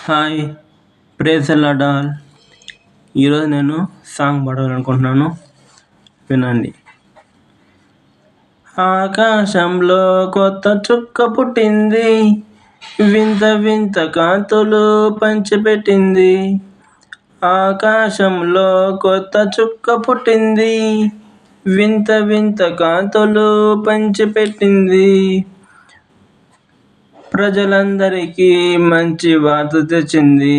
Hi, praise lord all. ఈరోజు నేను song పాడాలనుకుంటున్నాను, వినండి. ఆకాశంలో కొత్త చుక్క పుట్టింది, వింత వింత కాంతులు పంచిపెట్టింది. ఆకాశంలో కొత్త చుక్క పుట్టింది, వింత వింత కాంతులు పంచిపెట్టింది. ప్రజలందరికీ మంచి వార్త తెచ్చింది,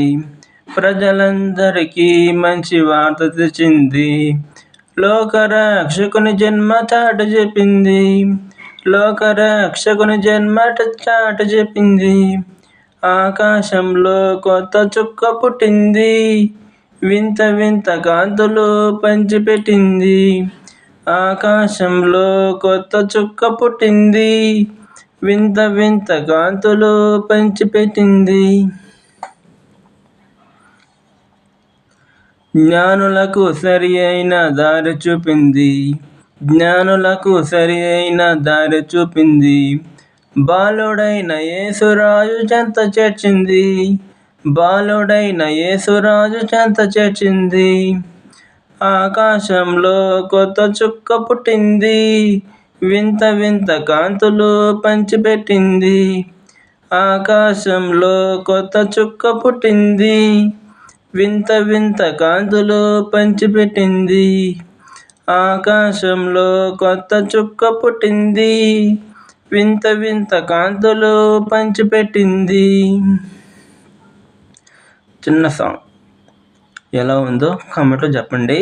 ప్రజలందరికీ మంచి వార్త తెచ్చింది. లోకరక్షకుని జన్మ చాట చెప్పింది, లోకరక్షకుని జన్మ చాట చెప్పింది. ఆకాశంలో కొత్త చుక్క పుట్టింది, వింత వింత కాంతులు పంచిపెట్టింది. ఆకాశంలో కొత్త చుక్క పుట్టింది, వింత వింత కాంతులు పంచిపెట్టింది. జ్ఞానులకు సరి అయిన దారి చూపింది, జ్ఞానులకు సరి అయిన దారి చూపింది. బాలుడైన యేసురాజు చెంత చేర్చింది, బాలుడైన యేసురాజు చెంత చేర్చింది. ఆకాశంలో కొత్త చుక్క పుట్టింది, వింత వింత కాంతులు పంచిపెట్టింది. ఆకాశంలో కొత్త చుక్క పుట్టింది, వింత వింత కాంతులు పంచిపెట్టింది. ఆకాశంలో కొత్త చుక్క పుట్టింది, వింత వింత కాంతులు పంచిపెట్టింది. చిన్న సాంగ్ ఎలా ఉందో కామెంట్లో చెప్పండి.